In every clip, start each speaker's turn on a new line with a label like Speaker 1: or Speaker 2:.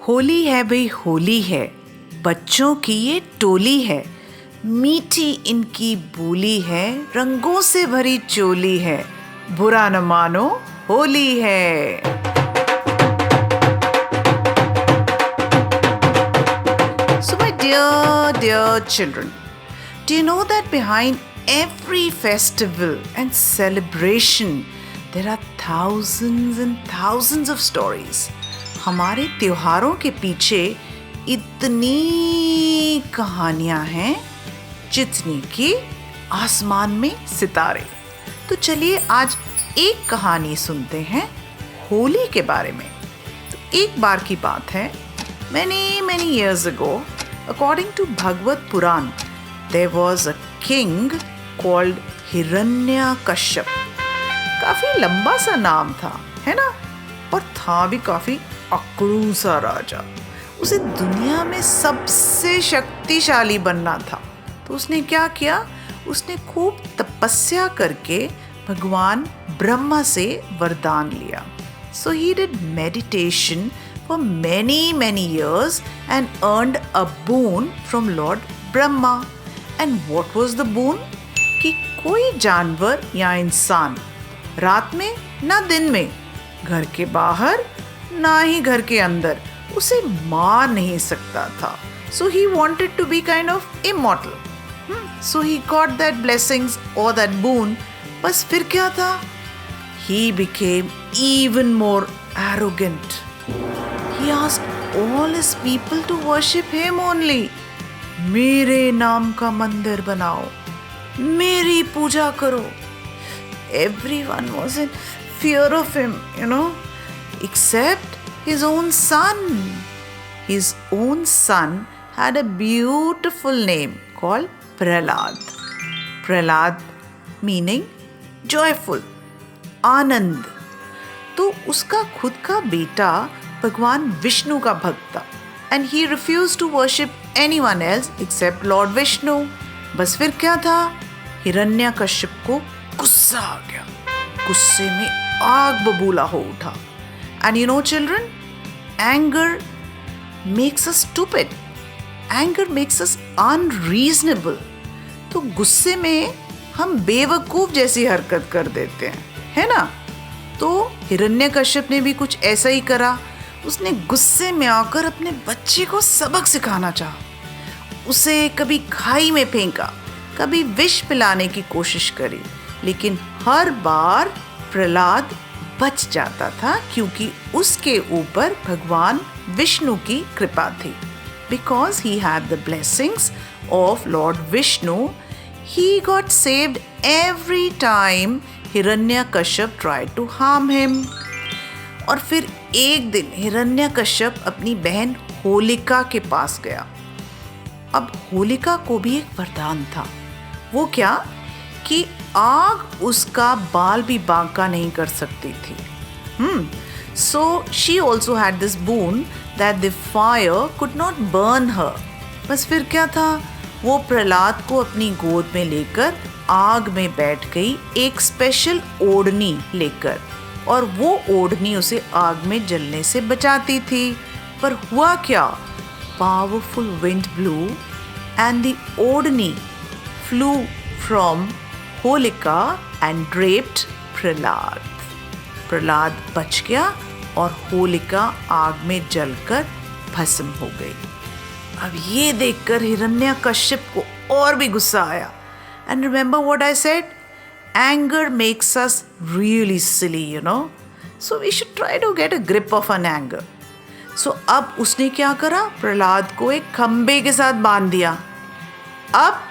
Speaker 1: होली है भई होली है, बच्चों की ये टोली है, मीठी इनकी बोली है, रंगों से भरी चोली है, बुरा न मानो होली है। So my dear children, do you know that behind every festival and celebration there are thousands and thousands of stories? हमारे त्योहारों के पीछे इतनी कहानियां हैं जितनी कि आसमान में सितारे। तो चलिए आज एक कहानी सुनते हैं होली के बारे में। तो एक बार की बात है, many years ago, according to Bhagavad Puran, there was a king called Hiranyakashyap. काफी लंबा सा नाम था, है ना? और था भी काफी अकड़ू सा राजा। उसे दुनिया में सबसे शक्तिशाली बनना था। तो उसने क्या किया? उसने खूब तपस्या करके भगवान ब्रह्मा से वरदान लिया। So he did meditation for many years and earned a boon from Lord Brahma. And what was the boon? कि कोई जानवर या इंसान रात में ना दिन में, घर के बाहर ना ही घर के अंदर उसे मार नहीं सकता था। So he wanted to be kind of immortal. So he got that blessings or that boon. बस फिर क्या था? He became even more arrogant. He asked all his people to worship him only. मेरे नाम का मंदिर बनाओ, मेरी पूजा करो। Everyone was in fear of him, except his own son. His own son had a beautiful name called Prahlad. Prahlad meaning joyful, आनंद। तो उसका खुद का बेटा भगवान विष्णु का भक्त था, and he refused to worship anyone else except Lord Vishnu. बस फिर क्या था? हिरण्यकश्यप को गुस्सा आ गया, गुस्से में आग बबूला हो उठा। And you know children, anger makes us stupid. Anger makes us unreasonable. तो गुस्से में हम बेवकूफ जैसी हरकत कर देते हैं, है ना? तो हिरण्यकश्यप ने भी कुछ ऐसा ही करा। उसने गुस्से में आकर अपने बच्चे को सबक सिखाना चाहा। उसे कभी खाई में फेंका, कभी विष पिलाने की कोशिश करी, लेकिन हर बार प्रहलाद बच जाता था क्योंकि उसके ऊपर भगवान विष्णु की कृपा थी। Because he had the blessings of Lord Vishnu, he got saved every time Hiranyakashyap tried to harm him. और फिर एक दिन हिरण्यकश्यप अपनी बहन होलिका के पास गया। अब होलिका को भी एक वरदान था। वो क्या? कि आग उसका बाल भी बांका नहीं कर सकती थी। So she also had this boon that the fire could not burn her. बस फिर क्या था? वो प्रहलाद को अपनी गोद में लेकर आग में बैठ गई, एक स्पेशल ओढ़नी लेकर, और वो ओढ़नी उसे आग में जलने से बचाती थी। पर हुआ क्या? Powerful wind blew and the ओढ़नी flew from Holika and draped Prahlad. Prahlad बच गया और होलिका आग में जलकर भस्म हो गई। अब ये देखकर हिरण्यकश्यप को और भी गुस्सा आया। And remember what I said? Anger makes us really silly, So we should try to get a grip of an anger. So अब उसने क्या करा? प्रहलाद को एक खंबे के साथ बांध दिया। अब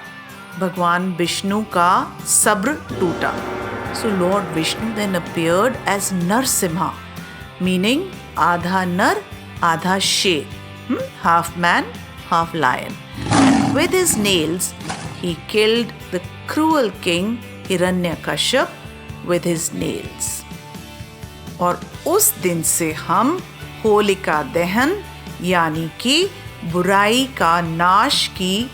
Speaker 1: भगवान विष्णु का सब्र टूटा। So Lord Vishnu then appeared as Narsimha, meaning आधा नर आधा शेर, half man, half lion. And with his nails he killed the cruel king Hiranyakashyap with his nails. और उस दिन से हम होलिका दहन यानी कि बुराई का नाश की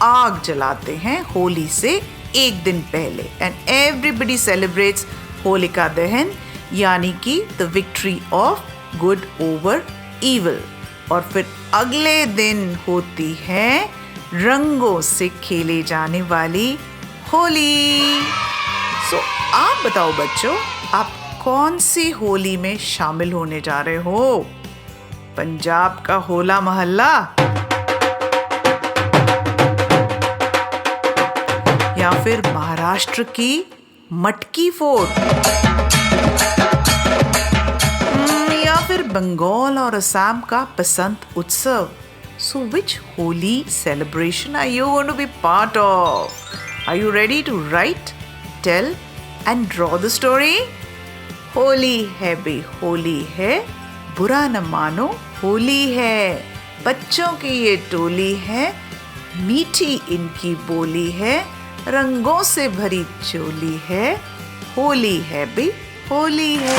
Speaker 1: आग जलाते हैं होली से एक दिन पहले। एंड एवरीबडी सेलिब्रेट्स होलिका दहन यानी कि the victory of good over evil. और फिर अगले दिन होती है रंगों से खेले जाने वाली होली। सो आप बताओ बच्चों, आप कौन सी होली में शामिल होने जा रहे हो? पंजाब का होला मोहल्ला या फिर महाराष्ट्र की मटकी फोड़ या फिर बंगाल और असम का बसंत उत्सव? So which Holi celebration are you going to be part of? Are you ready to write, tell and draw the story? Holi है बे होली है, बुरा न मानो होली है, बच्चों की ये टोली है, मीठी इनकी बोली है, रंगों से भरी चोली है, होली है बे होली है।